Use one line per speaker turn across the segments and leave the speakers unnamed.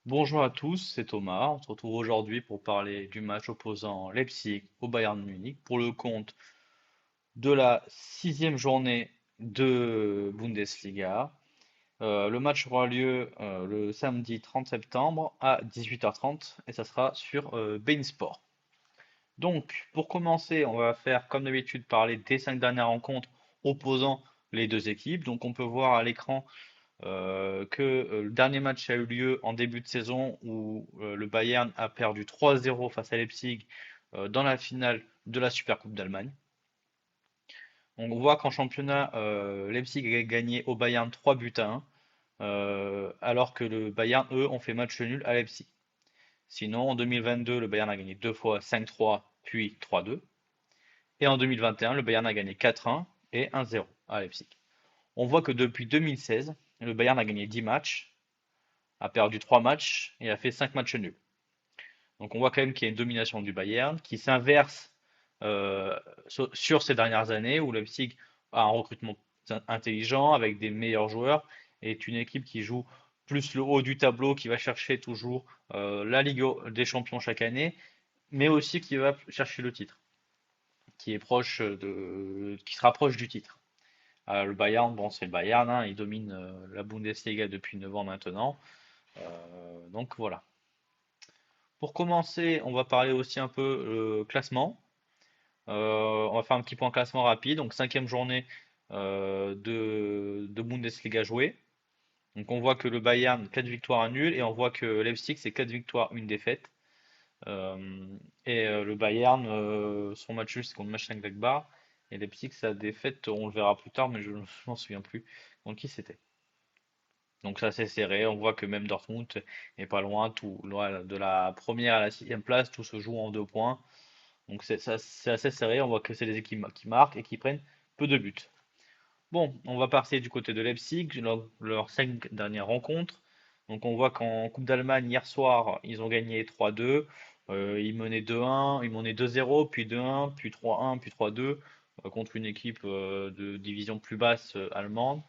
Bonjour à tous, c'est Thomas. On se retrouve aujourd'hui pour parler du match opposant Leipzig au Bayern Munich pour le compte de la sixième journée de Bundesliga. Le match aura lieu le samedi 30 septembre à 18h30 et ça sera sur beIN Sport. Donc, pour commencer, on va faire comme d'habitude parler des cinq dernières rencontres opposant les deux équipes. Donc, on peut voir à l'écran que le dernier match a eu lieu en début de saison où le Bayern a perdu 3-0 face à Leipzig dans la finale de la Supercoupe d'Allemagne. On voit qu'en championnat, Leipzig a gagné au Bayern 3 buts à 1, alors que le Bayern, eux, ont fait match nul à Leipzig. Sinon, en 2022, le Bayern a gagné deux fois 5-3, puis 3-2. Et en 2021, le Bayern a gagné 4-1 et 1-0 à Leipzig. On voit que depuis 2016, le Bayern a gagné 10 matchs, a perdu 3 matchs et a fait 5 matchs nuls. Donc on voit quand même qu'il y a une domination du Bayern qui s'inverse euh, sur ces dernières années où Leipzig a un recrutement intelligent avec des meilleurs joueurs et est une équipe qui joue plus le haut du tableau, qui va chercher toujours la Ligue des Champions chaque année, mais aussi qui va chercher le titre, qui se rapproche du titre. Le Bayern, bon, c'est le Bayern, hein, il domine la Bundesliga depuis 9 ans maintenant. Donc voilà. Pour commencer, on va parler aussi un peu classement. On va faire un petit point classement rapide. Donc cinquième journée de Bundesliga jouée. Donc on voit que le Bayern 4 victoires, un nul et on voit que Leipzig c'est 4 victoires, une défaite. Euh, le Bayern, son match nul c'est contre Mönchengladbach et Leipzig sa défaite, on le verra plus tard, mais je ne m'en souviens plus. Donc qui c'était? Donc ça c'est serré. On voit que même Dortmund est pas loin, loin de la première à la sixième place, tout se joue en 2 points. Donc c'est assez serré, on voit que c'est des équipes qui marquent et qui prennent peu de buts. Bon, on va passer du côté de Leipzig, leurs 5 dernières rencontres. Donc on voit qu'en Coupe d'Allemagne, hier soir, ils ont gagné 3-2. Ils menaient 2-1, ils menaient 2-0, puis 2-1, puis 3-1, puis 3-2 contre une équipe de division plus basse allemande.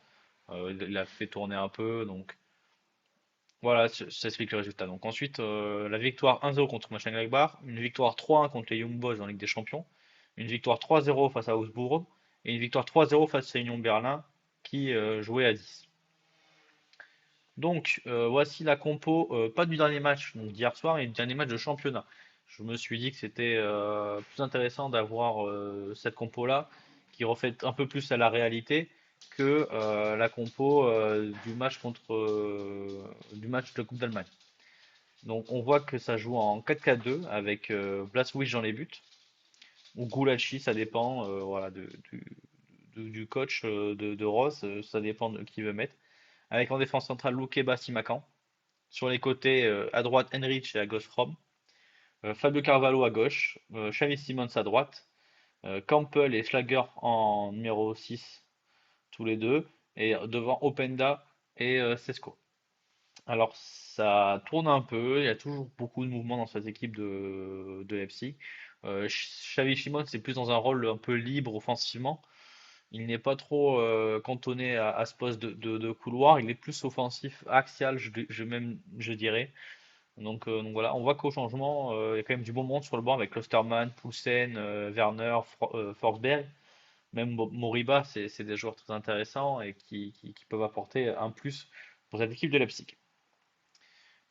Il a fait tourner un peu, donc voilà, ça explique le résultat. Donc ensuite, la victoire 1-0 contre Mönchengladbach, une victoire 3-1 contre les Young Boys en Ligue des Champions, une victoire 3-0 face à Augsbourg et une victoire 3-0 face à Union Berlin qui jouait à 10. Donc voici la compo, pas du dernier match, donc d'hier soir, et du dernier match de championnat. Je me suis dit que c'était plus intéressant d'avoir cette compo-là, qui reflète un peu plus à la réalité que la compo du match de Coupe d'Allemagne. Donc on voit que ça joue en 4-4-2 avec Blaswich dans les buts ou Gulacsi, ça dépend voilà, du coach de Ross, ça dépend de qui veut mettre. Avec en défense centrale Loukeba Simakan. Sur les côtés, à droite Henrich et à gauche From. Fabio Carvalho à gauche. Xavi Simons à droite. Campbell et Schlager en numéro 6 tous les deux. Et devant Openda et Sesco. Alors ça tourne un peu, il y a toujours beaucoup de mouvements dans cette équipe de Leipzig. Xavi Simons c'est plus dans un rôle un peu libre offensivement. Il n'est pas trop cantonné à ce poste de couloir, il est plus offensif, axial, je dirais. Donc voilà, on voit qu'au changement, il y a quand même du bon monde sur le banc avec Klostermann, Poulsen, Werner, Forsberg, même Moriba, c'est des joueurs très intéressants et qui peuvent apporter un plus pour cette équipe de Leipzig.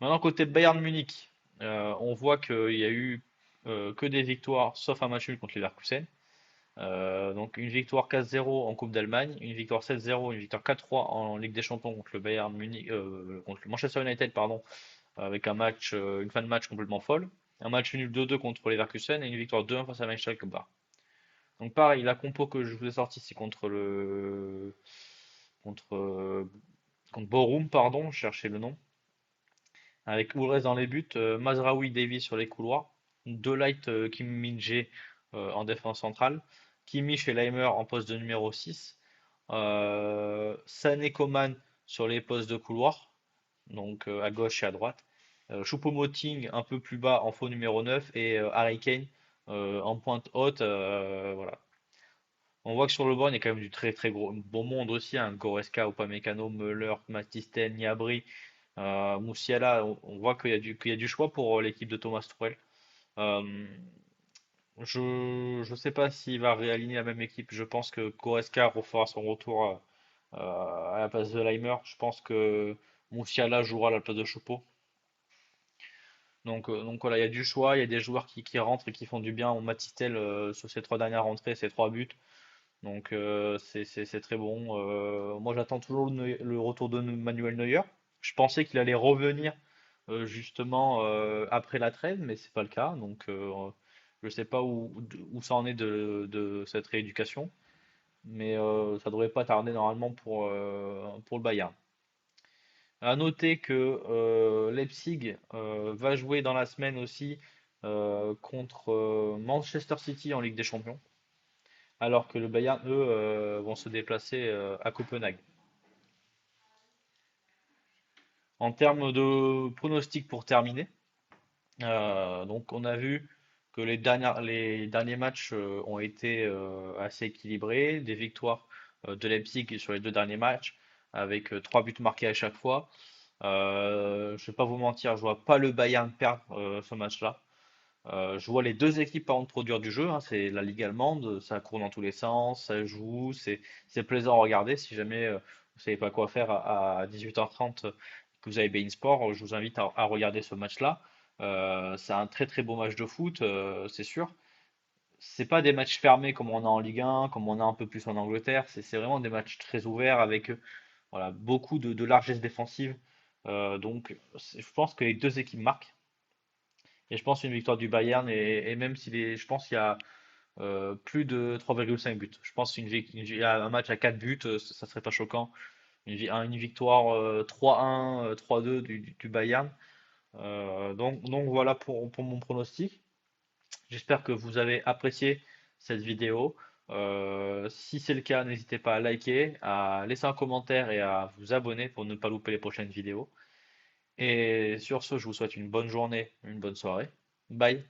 Maintenant, côté Bayern Munich, on voit qu'il y a eu que des victoires, sauf un match nul contre Leverkusen. Donc une victoire 4-0 en Coupe d'Allemagne, une victoire 7-0, une victoire 4-3 en Ligue des Champions contre le Bayern Munich, contre le Manchester United, pardon, avec une fin de match complètement folle. Un match nul 2-2 contre Leverkusen et une victoire 2-1 face à Mönchengladbach. Donc pareil, la compo que je vous ai sortie, c'est contre, euh, contre Borum, pardon, je cherchais le nom. Avec Oulres dans les buts, Mazraoui Davies sur les couloirs, Delight Kim Min-jae en défense centrale, Kimmich et Leimer en poste de numéro 6, Sané Coman sur les postes de couloir, donc à gauche et à droite, Choupo-Moting un peu plus bas en faux numéro 9 et Harry Kane en pointe haute, voilà. On voit que sur le banc, il y a quand même du très très gros bon monde aussi, hein. Goretzka, Upamecano, Müller, Matisten, Gnabry. Musiala, on voit qu'il y a du choix pour l'équipe de Thomas Tuchel. Euh, je ne sais pas s'il va réaligner la même équipe. Je pense que Goretzka refera son retour à la place de Leimer. Je pense que Musiala jouera à la place de Choupo. Donc voilà, il y a du choix, il y a des joueurs qui rentrent et qui font du bien. On Matistel sur ces trois dernières rentrées, ces trois buts. Donc c'est très bon. Moi j'attends toujours le retour de Manuel Neuer. Je pensais qu'il allait revenir justement après la trêve, mais c'est pas le cas. Donc je sais pas où ça en est de cette rééducation, mais ça devrait pas tarder normalement pour le Bayern. À noter que Leipzig va jouer dans la semaine aussi contre Manchester City en Ligue des Champions, alors que le Bayern, eux, vont se déplacer à Copenhague. En termes de pronostics pour terminer, donc on a vu que les derniers matchs ont été assez équilibrés, des victoires de Leipzig sur les deux derniers matchs, avec trois buts marqués à chaque fois. Je vais pas vous mentir, je vois pas le Bayern perdre ce match-là. Je vois les deux équipes par contre produire du jeu, hein, c'est la Ligue allemande, ça court dans tous les sens, ça joue, c'est plaisant à regarder. Si jamais vous savez pas quoi faire à 18h30 que vous avez beIN Sport, je vous invite à regarder ce match-là. C'est un très très beau match de foot, c'est sûr. C'est pas des matchs fermés comme on a en Ligue 1, comme on a un peu plus en Angleterre. C'est vraiment des matchs très ouverts avec voilà, beaucoup de largesse défensive. Je pense que les deux équipes marquent. Et je pense une victoire du Bayern, et même je pense qu'il y a plus de 3,5 buts. Je pense il y a un match à 4 buts, ça serait pas choquant. Une victoire 3-1, 3-2 du Bayern. Donc voilà pour mon pronostic. J'espère que vous avez apprécié cette vidéo. Si c'est le cas, n'hésitez pas à liker, à laisser un commentaire et à vous abonner pour ne pas louper les prochaines vidéos. Et sur ce, je vous souhaite une bonne journée, une bonne soirée. Bye.